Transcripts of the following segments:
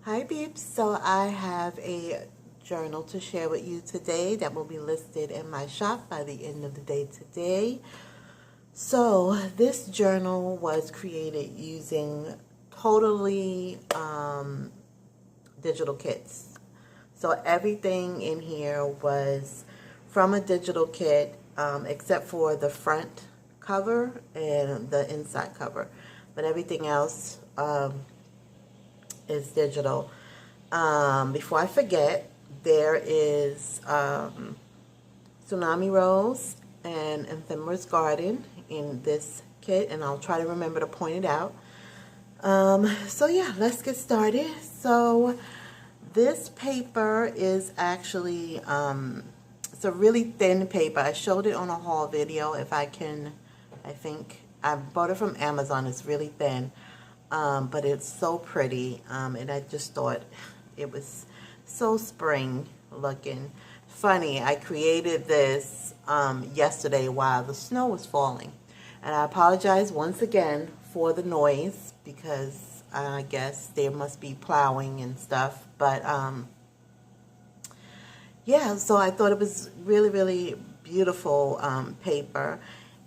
Hi peeps, so I have a journal to share with you today that will be listed in my shop by the end of the day today. So this journal was created using totally digital kits. So everything in here was from a digital kit except for the front cover and the inside cover, but everything else is digital. Before I forget, there is Tsunami Rose and Ephemer's Garden in this kit, and I'll try to remember to point it out. So yeah, let's get started. So this paper is actually, it's a really thin paper. I showed it on a haul video. If I can, I think I bought it from Amazon. It's really thin. But it's so pretty, and I just thought it was so spring looking. Funny, I created this yesterday while the snow was falling, and I apologize once again for the noise because I guess there must be plowing and stuff, but yeah, so I thought it was really beautiful paper.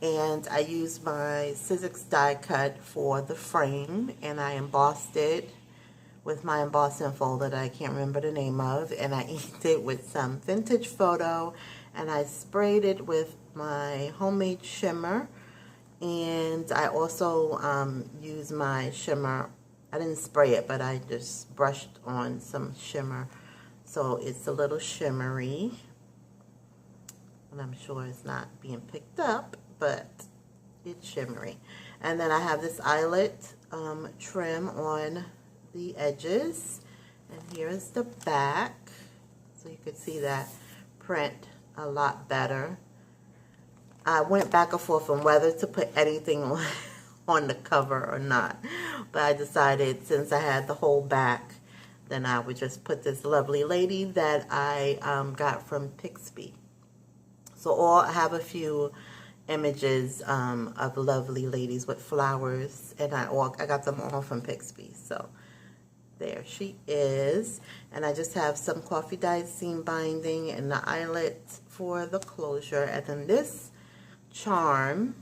And I used my Sizzix die cut for the frame, and I embossed it with my embossing folder that I can't remember the name of, and I inked it with some vintage photo, and I sprayed it with my homemade shimmer, and I also used my shimmer. I didn't spray it, but I just brushed on some shimmer, so it's a little shimmery, and I'm sure it's not being picked up, but it's shimmery. And then I have this eyelet trim on the edges, and here's the back, so you can see that print a lot better. I went back and forth on whether to put anything on the cover or not, but I decided since I had the whole back, then I would just put this lovely lady that I got from Pixby. So I have a few images of lovely ladies with flowers, and I got them all from Pixby. So there she is, and I just have some coffee dyed seam binding and the eyelet for the closure. And then this charm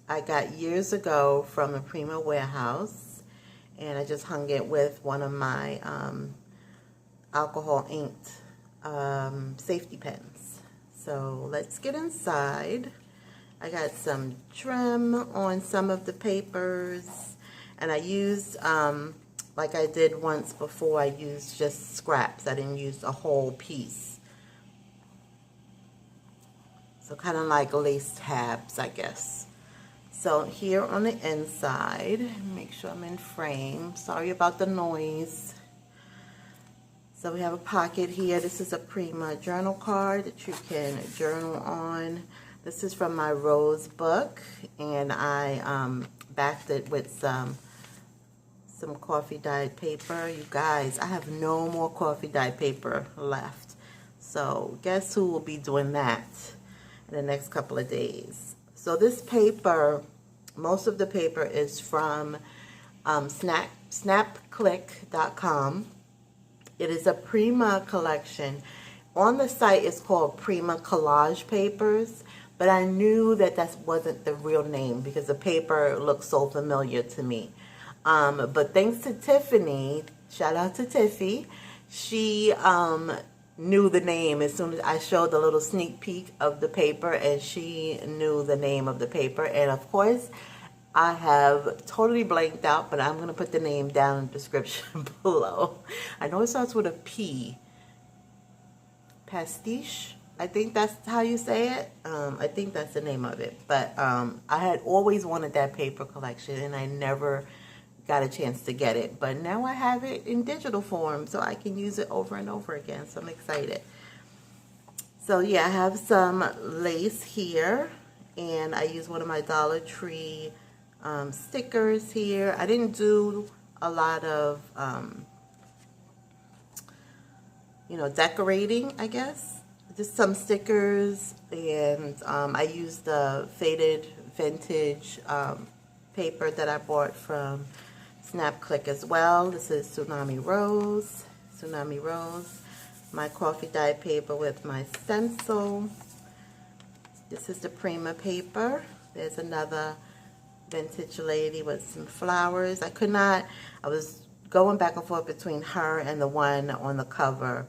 I got years ago from a Prima warehouse, and I just hung it with one of my alcohol inked safety pins. So let's get inside. I got some trim on some of the papers, and I used, like I did once before, I used just scraps. I didn't use a whole piece. So kind of like lace tabs, I guess. So here on the inside, make sure I'm in frame. Sorry about the noise. So we have a pocket here. This is a Prima journal card that you can journal on. This is from my Rose book, and I backed it with some coffee dyed paper. You guys, I have no more coffee dyed paper left. So guess who will be doing that in the next couple of days? So this paper, most of the paper is from snapclick.com. It is a Prima collection. On the site, it's called Prima Collage Papers, but I knew that that wasn't the real name because the paper looked so familiar to me. But thanks to Tiffany, shout out to Tiffy, she knew the name as soon as I showed the little sneak peek of the paper, and she knew the name of the paper. And of course, I have totally blanked out, but I'm going to put the name down in the description below. I know it starts with a P. Pastiche, I think that's how you say it. I think that's the name of it. But I had always wanted that paper collection, and I never got a chance to get it. But now I have it in digital form, so I can use it over and over again. So I'm excited. So yeah, I have some lace here, and I use one of my Dollar Tree stickers here. I didn't do a lot of you know, decorating, I guess. Just some stickers, and I used the faded vintage paper that I bought from snap click as well. This is Tsunami Rose. Tsunami Rose. My coffee dye paper with my stencil. This is the Prima paper. There's another vintage lady with some flowers. I was going back and forth between her and the one on the cover,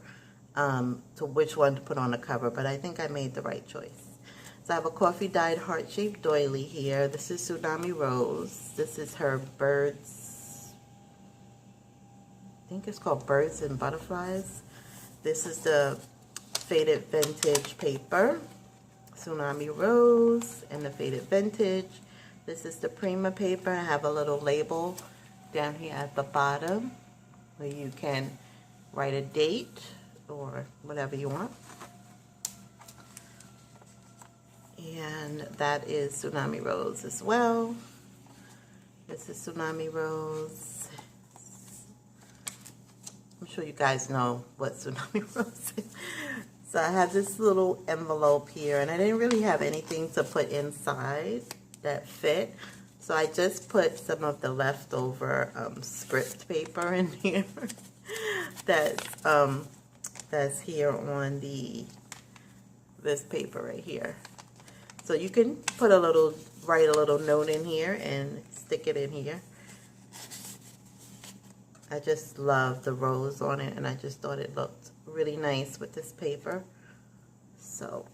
to which one to put on the cover, but I think I made the right choice. So I have a coffee dyed heart-shaped doily here. This is Tsunami Rose. This is her birds. I think it's called Birds and Butterflies. This is the faded vintage paper. Tsunami Rose and the faded vintage. This is the Prima paper. I have a little label down here at the bottom where you can write a date or whatever you want. And that is Tsunami Rose as well. This is Tsunami Rose. I'm sure you guys know what Tsunami Rose is. So I have this little envelope here, and I didn't really have anything to put inside that fit. So I just put some of the leftover script paper in here. That's here on this paper right here. So you can put write a little note in here and stick it in here. I just love the rose on it, and I just thought it looked really nice with this paper. So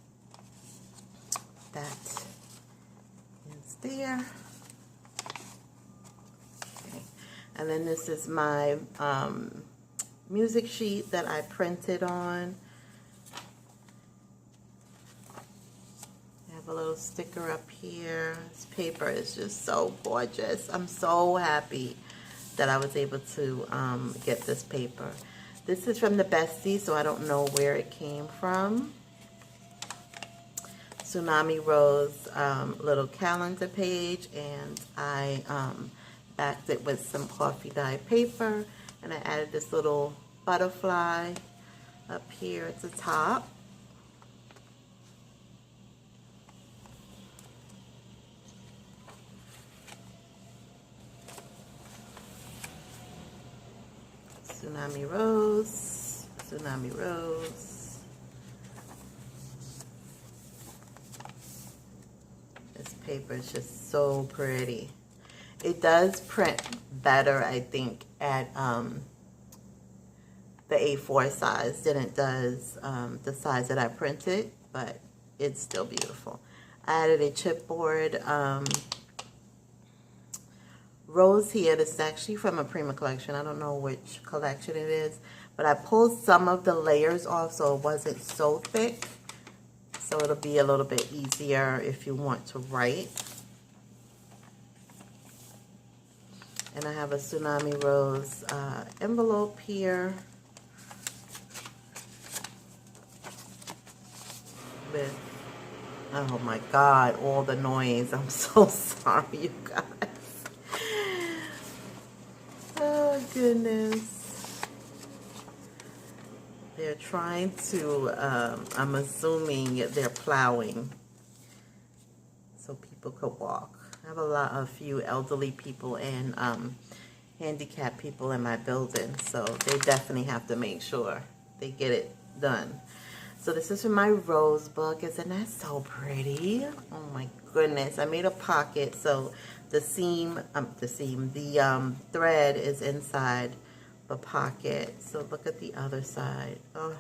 that is there. Okay. And then this is my music sheet that I printed on. I have a little sticker up here. This paper is just so gorgeous. I'm so happy that I was able to get this paper. This is from the Bestie, so I don't know where it came from. Tsunami Rose little calendar page, and I backed it with some coffee dye paper, and I added this little butterfly up here at the top. Tsunami Rose, Tsunami Rose. This paper is just so pretty. It does print better, I think, at the A4 size than it does the size that I printed, but it's still beautiful. I added a chipboard rose here. This is actually from a Prima collection. I don't know which collection it is, but I pulled some of the layers off so it wasn't so thick. So it'll be a little bit easier if you want to write. And I have a Tsunami Rose envelope here with, oh my God, all the noise. I'm so sorry, you guys. Oh, goodness. They're trying to, I'm assuming they're plowing so people could walk. I have a few elderly people and handicapped people in my building, so they definitely have to make sure they get it done. So this is from my rose book. Isn't that so pretty? Oh my goodness. I made a pocket so the thread is inside the pocket. So look at the other side. Oh.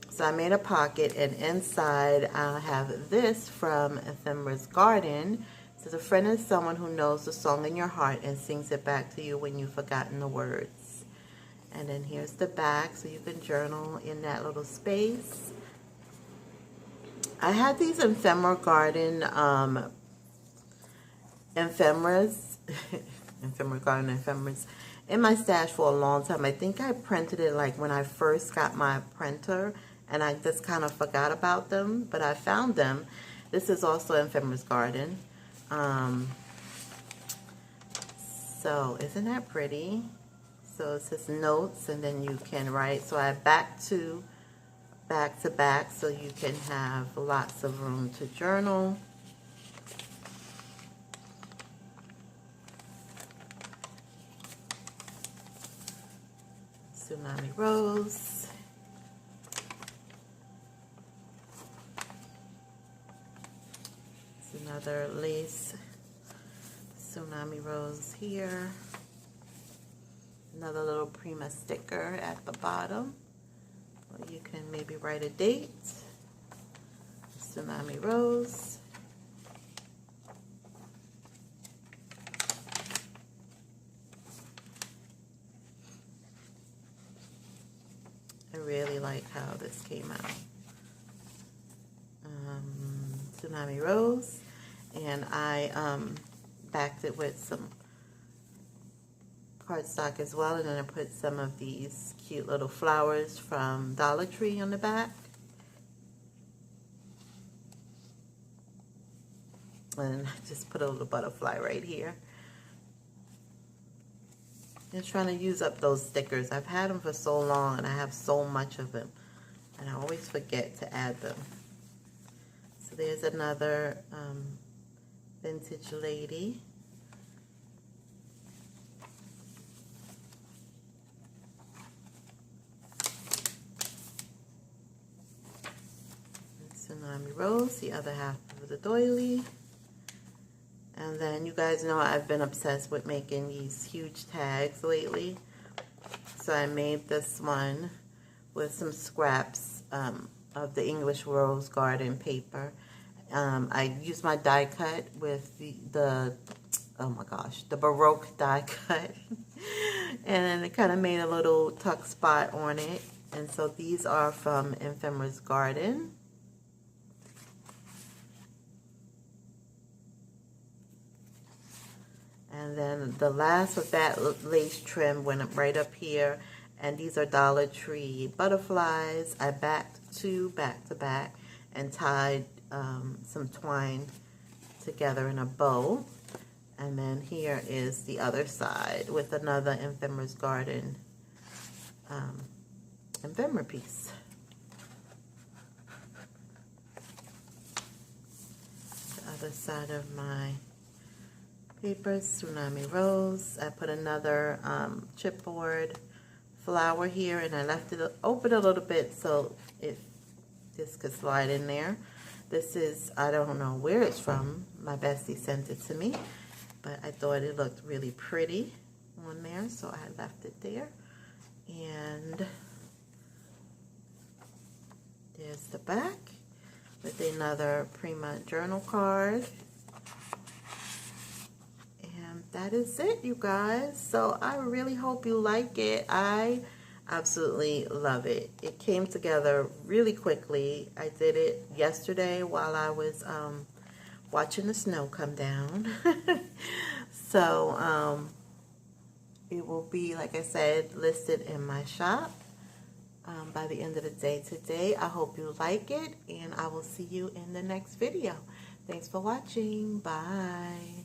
So I made a pocket, and inside I have this from Ephemera's Garden. It says, a friend is someone who knows the song in your heart and sings it back to you when you've forgotten the words. And then here's the back, so you can journal in that little space. I had these Ephemera Garden ephemeras in my stash for a long time. I think I printed it like when I first got my printer, and I just kind of forgot about them, but I found them. This is also Ephemera's Garden. So isn't that pretty? So it says notes, and then you can write. So I back to back, so you can have lots of room to journal. Tsunami Rose. It's another lace Tsunami Rose here. Another little Prima sticker at the bottom. Well, you can maybe write a date. Tsunami Rose. I really like how this came out. Tsunami Rose, and I backed it with some cardstock as well, and then I put some of these cute little flowers from Dollar Tree on the back. And I just put a little butterfly right here. Just trying to use up those stickers. I've had them for so long and I have so much of them, and I always forget to add them. So there's another vintage lady. Tsunami Rose, the other half of the doily. And then you guys know I've been obsessed with making these huge tags lately. So I made this one with some scraps of the English Rose Garden paper. I used my die cut with the oh my gosh, the Baroque die cut. And then it kind of made a little tuck spot on it. And so these are from Ephemera's Garden. And then the last of that lace trim went up right up here. And these are Dollar Tree butterflies. I backed two back to back and tied some twine together in a bow. And then here is the other side with another Ephemera's Garden ephemera piece. The other side of my paper, Tsunami Rose. I put another chipboard flower here, and I left it open a little bit so this could slide in there. This is, I don't know where it's from. My bestie sent it to me, but I thought it looked really pretty on there, so I left it there. And there's the back with another Prima journal card. And that is it, you guys. So I really hope you like it. I absolutely love it. It came together really quickly. I did it yesterday while I was watching the snow come down. So it will be, like I said, listed in my shop by the end of the day today. I hope you like it, and I will see you in the next video. Thanks for watching. Bye.